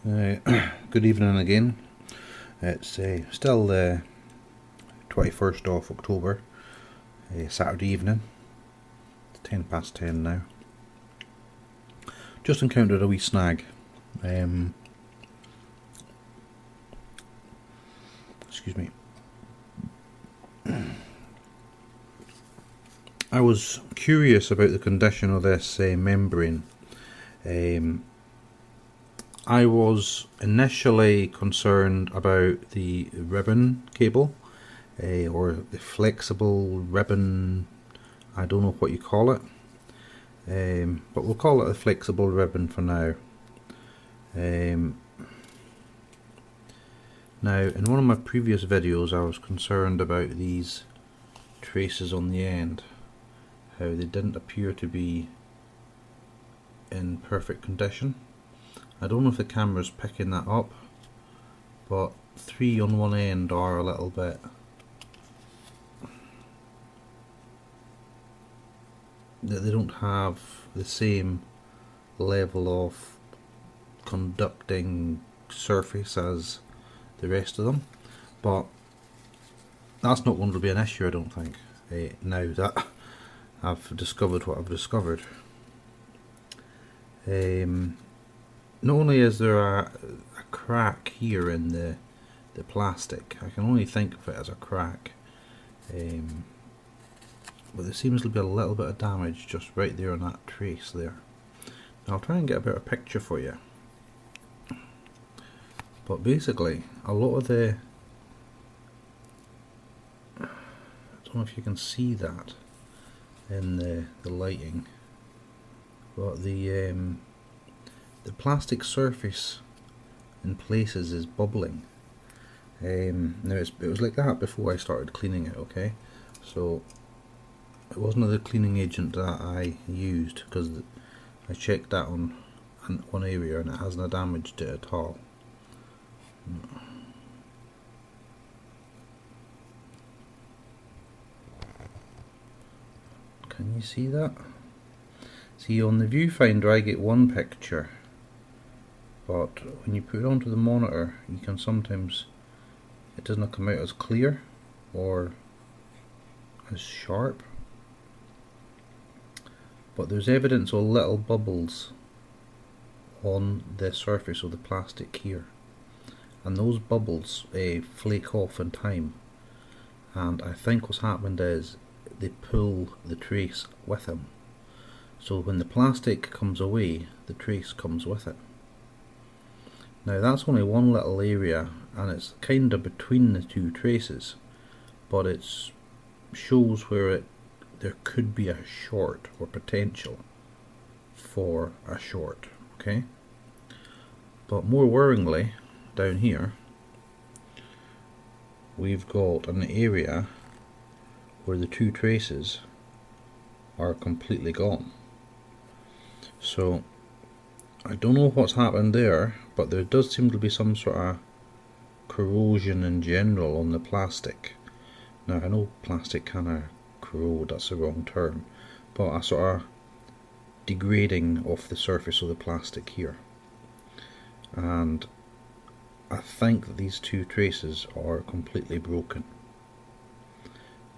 Good evening again. It's still the 21st of October, Saturday evening. It's 10 past 10 now. Just encountered a wee snag. Excuse me. I was curious about the condition of this membrane. I was initially concerned about the ribbon cable, or the flexible ribbon, I don't know what you call it, but we'll call it a flexible ribbon for now. Now, in one of my previous videos I was concerned about these traces on the end, how they didn't appear to be in perfect condition. I don't know if the camera's picking that up, but 3 on one end are a little bit they don't have the same level of conducting surface as the rest of them, but that's not going to be an issue, I don't think, now that I've discovered what I've discovered. Not only is there a crack here in the plastic, I can only think of it as a crack, but there seems to be a little bit of damage just right there on that trace there. Now I'll try and get a better picture for you, but basically a lot of the, I don't know if you can see that in the lighting, but the plastic surface in places is bubbling. Now it was like that before I started cleaning it, okay? So it wasn't the cleaning agent that I used, because I checked that on one area and it hasn't damaged it at all. Can you see that? See, on the viewfinder I get one picture, but when you put it onto the monitor you can sometimes, it doesn't come out as clear or as sharp, but there's evidence of little bubbles on the surface of the plastic here, and those bubbles flake off in time, and I think what's happened is they pull the trace with them. So when the plastic comes away, the trace comes with it. Now that's only one little area, and it's kind of between the two traces, but it shows where there could be a short, or potential for a short, okay? But more worryingly, down here we've got an area where the two traces are completely gone. So I don't know what's happened there, but there does seem to be some sort of corrosion in general on the plastic. Now I know plastic kind of corrode, that's the wrong term, but a sort of degrading of the surface of the plastic here. And I think that these two traces are completely broken.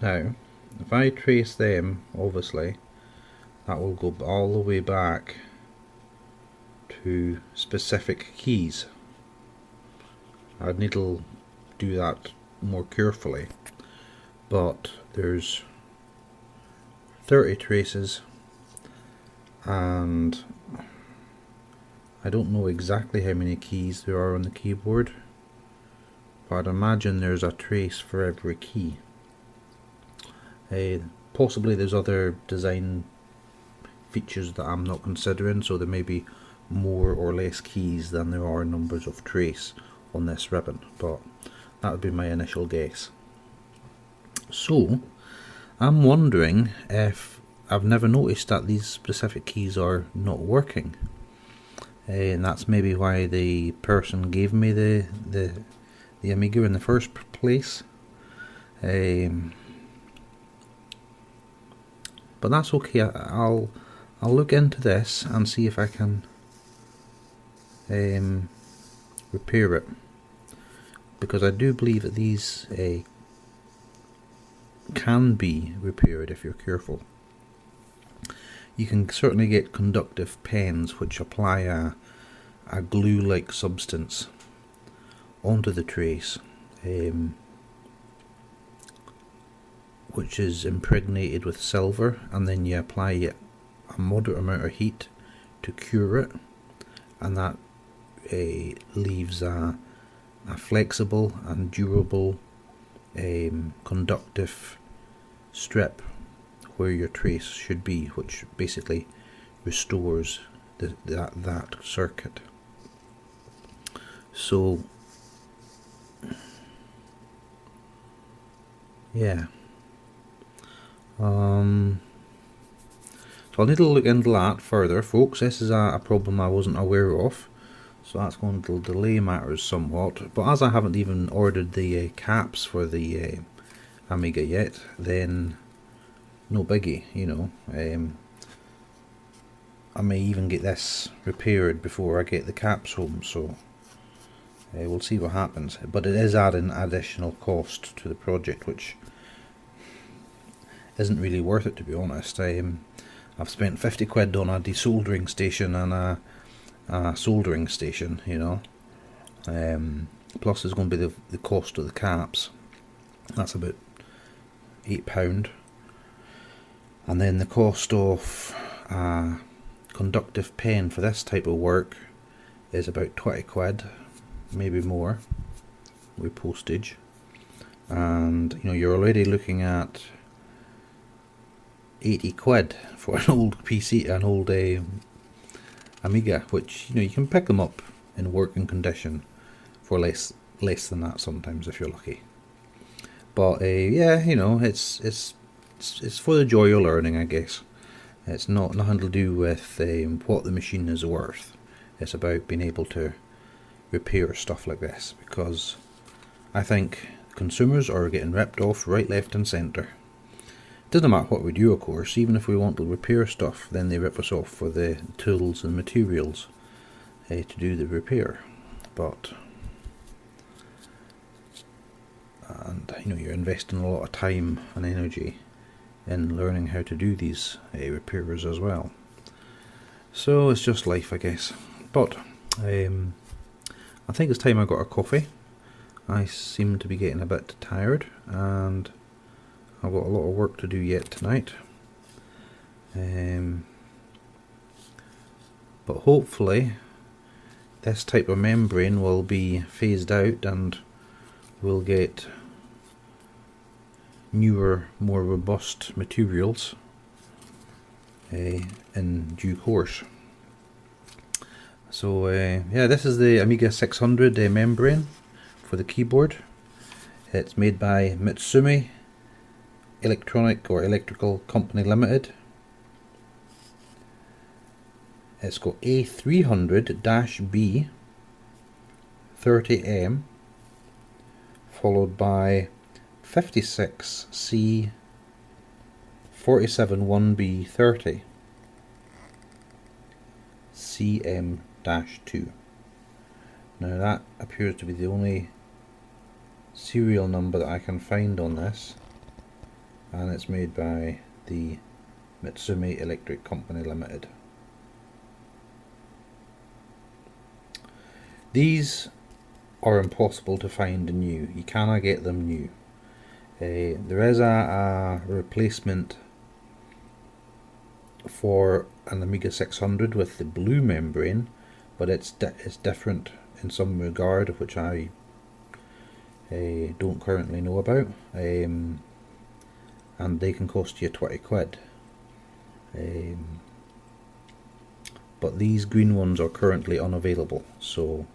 Now if I trace them, obviously that will go all the way back to specific keys. I'd need to do that more carefully, but there's 30 traces, and I don't know exactly how many keys there are on the keyboard, but I'd imagine there's a trace for every key. Possibly there's other design features that I'm not considering, so there may be more or less keys than there are numbers of trace on this ribbon, but that would be my initial guess. So I'm wondering if I've never noticed that these specific keys are not working, and that's maybe why the person gave me the Amiga in the first place. But that's okay. I'll look into this and see if I can repair it, because I do believe that these can be repaired if you're careful. You can certainly get conductive pens which apply a glue-like substance onto the trace, which is impregnated with silver, and then you apply a moderate amount of heat to cure it, and that leaves a flexible and durable conductive strip where your trace should be, which basically restores that circuit. So yeah, so I'll need to look into that further, folks. This is a problem I wasn't aware of, so that's going to delay matters somewhat. But as I haven't even ordered the caps for the Amiga yet, then no biggie, you know. I may even get this repaired before I get the caps home, so we'll see what happens. But it is adding additional cost to the project, which isn't really worth it, to be honest. I've spent 50 quid on a desoldering station and a soldering station, you know. Plus there's going to be the cost of the caps. That's about £8. And then the cost of a conductive pen for this type of work is about 20 quid, maybe more, with postage. And you know, you're already looking at 80 quid for an old PC, an old Amiga, which, you know, you can pick them up in working condition for less than that sometimes if you're lucky. But yeah, you know, it's for the joy of learning, I guess. It's nothing to do with what the machine is worth. It's about being able to repair stuff like this, because I think consumers are getting ripped off right, left and centre. Doesn't matter what we do, of course. Even if we want to repair stuff, then they rip us off for the tools and materials to do the repair. And you know, you're investing a lot of time and energy in learning how to do these repairs as well. So it's just life, I guess. But I think it's time I got a coffee. I seem to be getting a bit tired, and I've got a lot of work to do yet tonight. But hopefully this type of membrane will be phased out and we'll get newer, more robust materials in due course. So yeah, this is the Amiga 600 Membrain for the keyboard. It's made by Mitsumi Electrical Company Limited. It's got A300-B 30M followed by 56C 471B30 CM-2. Now that appears to be the only serial number that I can find on this, and it's made by the Mitsumi Electric Company Limited. These are impossible to find new. You cannot get them new. There is a replacement for an Amiga 600 with the blue membrane, but it's different in some regard, which I don't currently know about. And they can cost you 20 quid. But these green ones are currently unavailable, so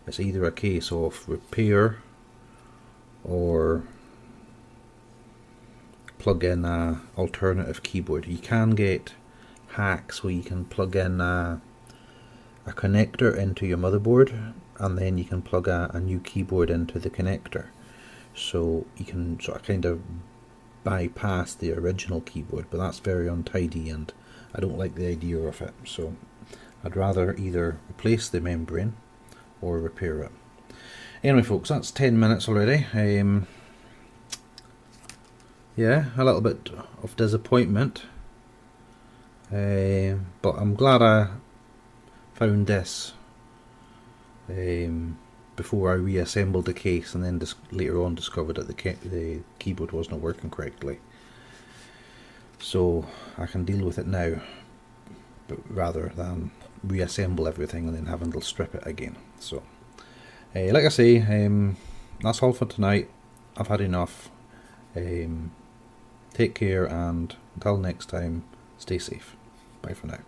it's either a case of repair or plug in a alternative keyboard. You can get hacks where you can plug in a connector into your motherboard, and then you can plug a new keyboard into the connector, so you can sort of kind of bypass the original keyboard, but that's very untidy and I don't like the idea of it. So I'd rather either replace the membrane or repair it. Anyway folks, that's 10 minutes already. Yeah, a little bit of disappointment, but I'm glad I found this before I reassembled the case, and then later on discovered that the keyboard wasn't working correctly. So I can deal with it now, but rather than reassemble everything and then having to strip it again. So like I say, that's all for tonight. I've had enough. Take care, and until next time, stay safe. Bye for now.